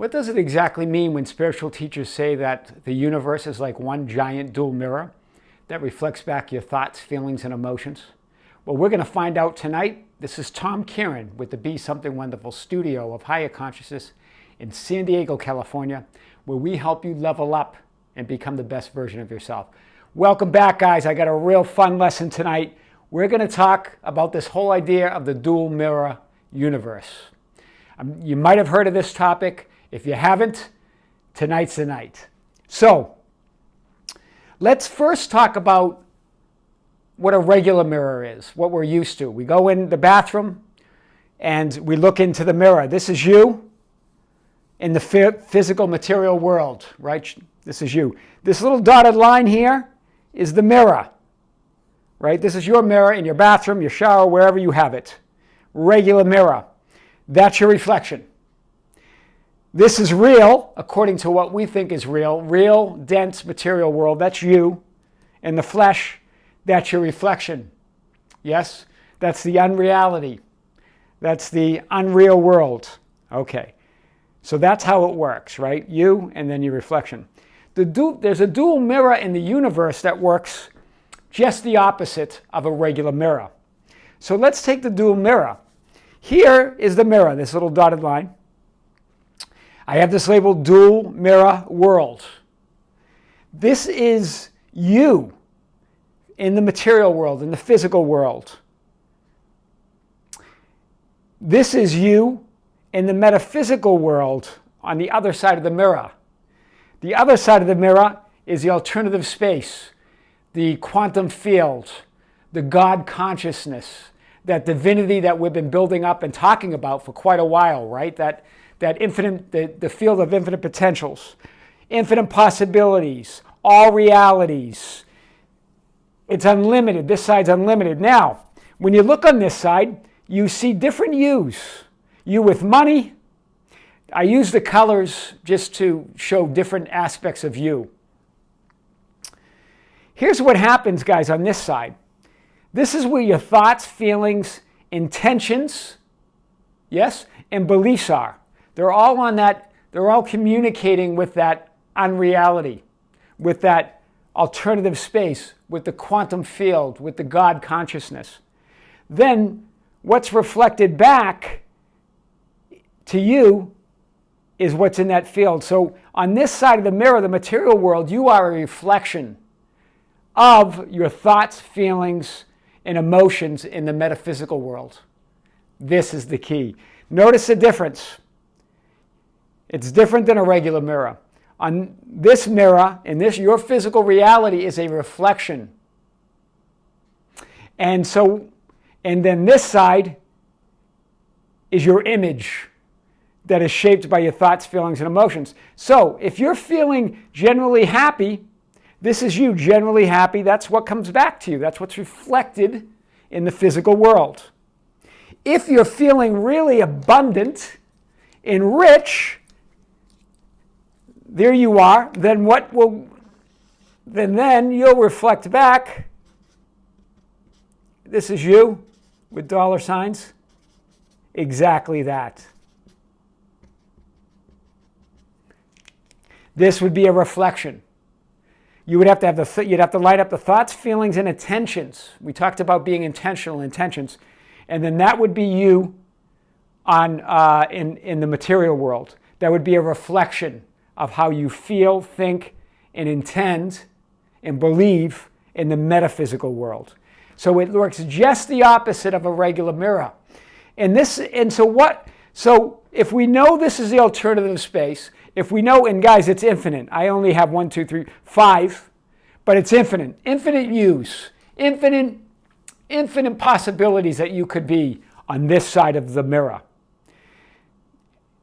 What does it exactly mean when spiritual teachers say that the universe is like one giant dual mirror that reflects back your thoughts, feelings, and emotions? Well, we're going to find out tonight. This is Tom Kieran with the Be Something Wonderful studio of Higher Consciousness in San Diego, California, where we help you level up and become the best version of yourself. Welcome back, guys. I got a real fun lesson tonight. We're going to talk about this whole idea of the dual mirror universe. You might have heard of this topic. If you haven't, tonight's the night. So, let's first talk about what a regular mirror is, what we're used to. We go in the bathroom and we look into the mirror. This is you in the physical material world, right? This is you. This little dotted line here is the mirror, right? This is your mirror in your bathroom, your shower, wherever you have it. Regular mirror. That's your reflection. This is real, according to what we think is real, dense material world. That's you. In the flesh, that's your reflection. Yes? That's the unreality. That's the unreal world. Okay. So that's how it works, right? You and then your reflection. There's a dual mirror in the universe that works just the opposite of a regular mirror. So let's take the dual mirror. Here is the mirror, this little dotted line. I have this labeled dual mirror world. This is you in the material world, in the physical world. This is you in the metaphysical world on the other side of the mirror. The other side of the mirror is the alternative space, the quantum field, the God consciousness, that divinity that we've been building up and talking about for quite a while, right? That infinite, the field of infinite potentials, infinite possibilities, all realities. It's unlimited. This side's unlimited. Now, when you look on this side, you see different yous. You with money. I use the colors just to show different aspects of you. Here's what happens, guys, on this side. This is where your thoughts, feelings, intentions, yes, and beliefs are. They're all on that, they're all communicating with that unreality, with that alternative space, with the quantum field, with the God consciousness. Then what's reflected back to you is what's in that field. So on this side of the mirror, the material world, you are a reflection of your thoughts, feelings, and emotions in the metaphysical world. This is the key. Notice the difference. It's different than a regular mirror. On this mirror, your physical reality is a reflection. And then this side is your image that is shaped by your thoughts, feelings, and emotions. So if you're feeling generally happy, this is you generally happy. That's what comes back to you. That's what's reflected in the physical world. If you're feeling really abundant and rich, there you are. Then then you'll reflect back. This is you with dollar signs. Exactly that. This would be a reflection. You would have to you'd have to light up the thoughts, feelings, and intentions. We talked about being intentional intentions, and then that would be you on in the material world. That would be a reflection of how you feel, think, and intend, and believe in the metaphysical world. So it works just the opposite of a regular mirror. So if we know this is the alternative space, if we know, and guys, it's infinite. I only have 1, 2, 3, 5, but it's infinite. Infinite use, infinite possibilities that you could be on this side of the mirror.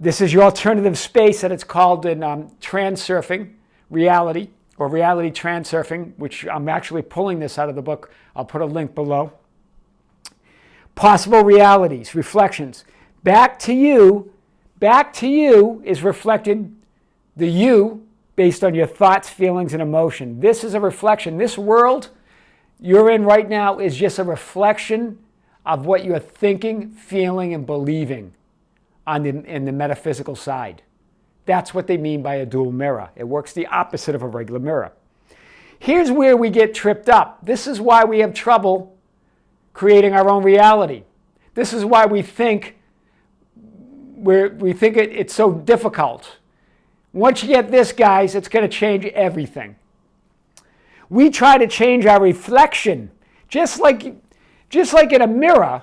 This is your alternative space that it's called in Transurfing, reality, or reality transurfing, which I'm actually pulling this out of the book. I'll put a link below. Possible realities, reflections. Back to you is reflected the you based on your thoughts, feelings, and emotion. This is a reflection. This world you're in right now is just a reflection of what you're thinking, feeling, and believing in the metaphysical side. That's what they mean by a dual mirror. It works the opposite of a regular mirror. Here's where we get tripped up. This is why we have trouble creating our own reality. This is why we think it's so difficult. Once you get this, guys, it's going to change everything. We try to change our reflection. Just like in a mirror,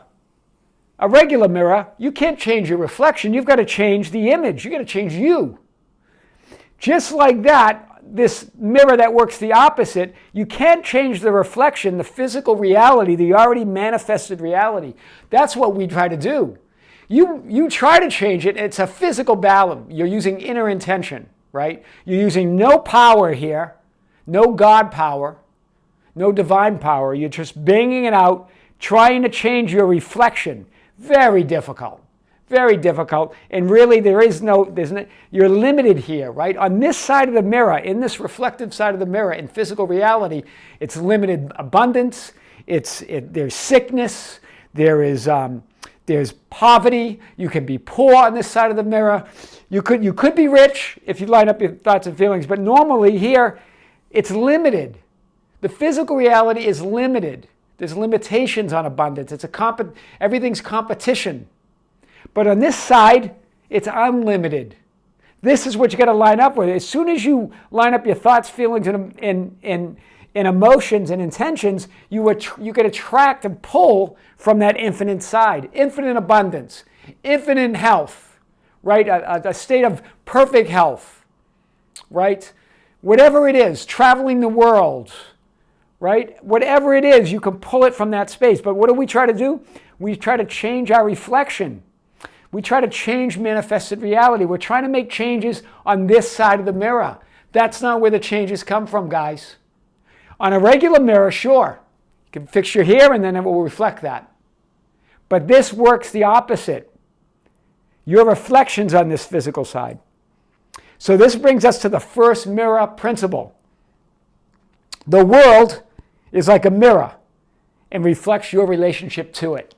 a regular mirror, you can't change your reflection. You've got to change the image. You've got to change you. Just like that, this mirror that works the opposite, you can't change the reflection, the physical reality, the already manifested reality. That's what we try to do. You try to change it, it's a physical battle. You're using inner intention, right? You're using no power here, no God power, no divine power. You're just banging it out, trying to change your reflection. Very difficult. Very difficult. And really, you're limited here, right? On this side of the mirror, in this reflective side of the mirror, in physical reality, it's limited abundance, there's sickness, there's poverty. You can be poor on this side of the mirror. You could be rich if you line up your thoughts and feelings, but normally here, it's limited. The physical reality is limited. There's limitations on abundance. Everything's competition. But on this side, it's unlimited. This is what you got to line up with. As soon as you line up your thoughts, feelings, and emotions and intentions, you can attract and pull from that infinite side. Infinite abundance, infinite health, right? A state of perfect health, right? Whatever it is, traveling the world, right? Whatever it is, you can pull it from that space. But what do we try to do? We try to change our reflection. We try to change manifested reality. We're trying to make changes on this side of the mirror. That's not where the changes come from, guys. On a regular mirror, sure, you can fixture here and then it will reflect that. But this works the opposite. Your reflection's on this physical side. So this brings us to the first mirror principle. The world is like a mirror and reflects your relationship to it.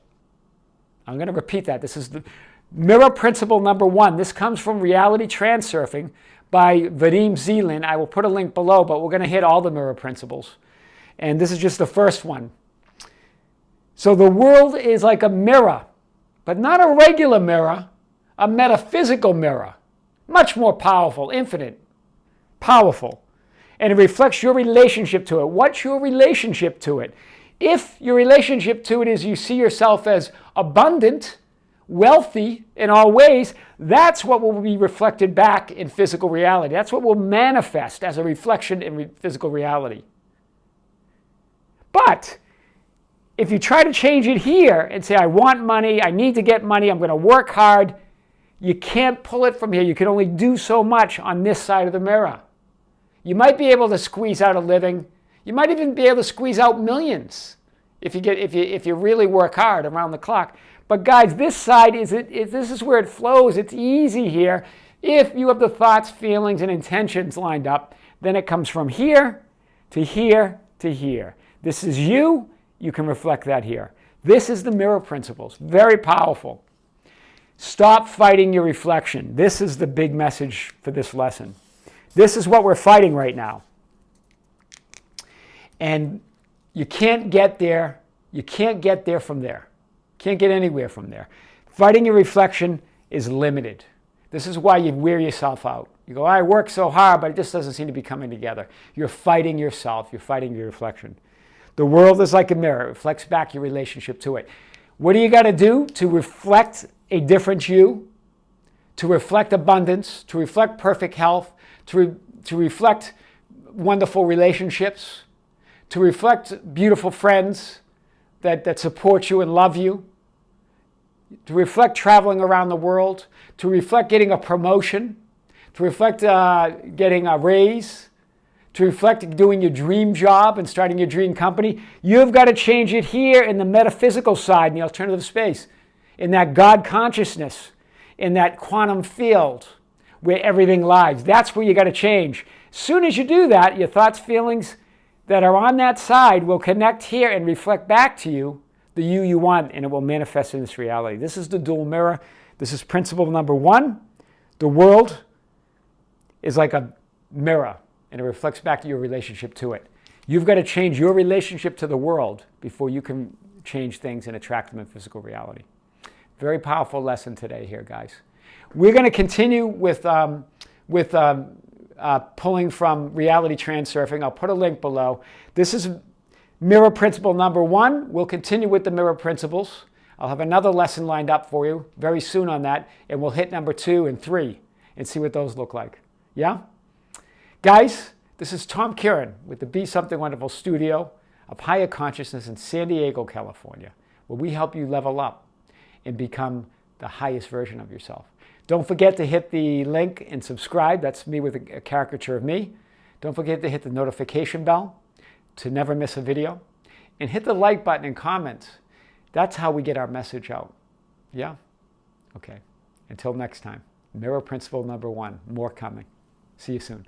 I'm going to repeat that. This is the mirror principle number 1. This comes from Reality Transurfing by Vadim Zeland. I will put a link below, but we're going to hit all the mirror principles. And this is just the first one. So the world is like a mirror, but not a regular mirror, a metaphysical mirror. Much more powerful, infinite, powerful. And it reflects your relationship to it. What's your relationship to it? If your relationship to it is you see yourself as abundant, wealthy in all ways, that's what will be reflected back in physical reality. That's what will manifest as a reflection in physical reality. But if you try to change it here and say, I want money, I need to get money, I'm going to work hard, you can't pull it from here. You can only do so much on this side of the mirror. You might be able to squeeze out a living. You might even be able to squeeze out millions if you really work hard around the clock. But guys, this side this is where it flows. It's easy here. If you have the thoughts, feelings, and intentions lined up, then it comes from here to here to here. This is you. You can reflect that here. This is the mirror principles. Very powerful. Stop fighting your reflection. This is the big message for this lesson. This is what we're fighting right now. And you can't get there. You can't get there from there. Can't get anywhere from there. Fighting your reflection is limited. This is why you wear yourself out. You go, I work so hard, but it just doesn't seem to be coming together. You're fighting yourself. You're fighting your reflection. The world is like a mirror. It reflects back your relationship to it. What do you got to do to reflect a different you, to reflect abundance, to reflect perfect health, to reflect wonderful relationships, to reflect beautiful friends that support you and love you, to reflect traveling around the world, to reflect getting a promotion, to reflect getting a raise, to reflect doing your dream job and starting your dream company. You've got to change it here in the metaphysical side, in the alternative space, in that God consciousness, in that quantum field where everything lies. That's where you got to change. As soon as you do that, your thoughts, feelings that are on that side will connect here and reflect back to you the you want, and it will manifest in this reality. This is the dual mirror. This is principle number 1. The world is like a mirror, and it reflects back your relationship to it. You've got to change your relationship to the world before you can change things and attract them in physical reality. Very powerful lesson today here, guys. We're going to continue with pulling from reality transurfing. I'll put a link below. This is mirror principle number 1. We'll continue with the mirror principles. I'll have another lesson lined up for you very soon on that, and we'll hit number 2 and 3 and see what those look like. Yeah? Guys, this is Tom Kieran with the Be Something Wonderful studio of Higher Consciousness in San Diego, California, where we help you level up and become the highest version of yourself. Don't forget to hit the link and subscribe. That's me with a caricature of me. Don't forget to hit the notification bell to never miss a video. And hit the like button and comments. That's how we get our message out. Yeah? Okay. Until next time. Mirror principle number 1. More coming. See you soon.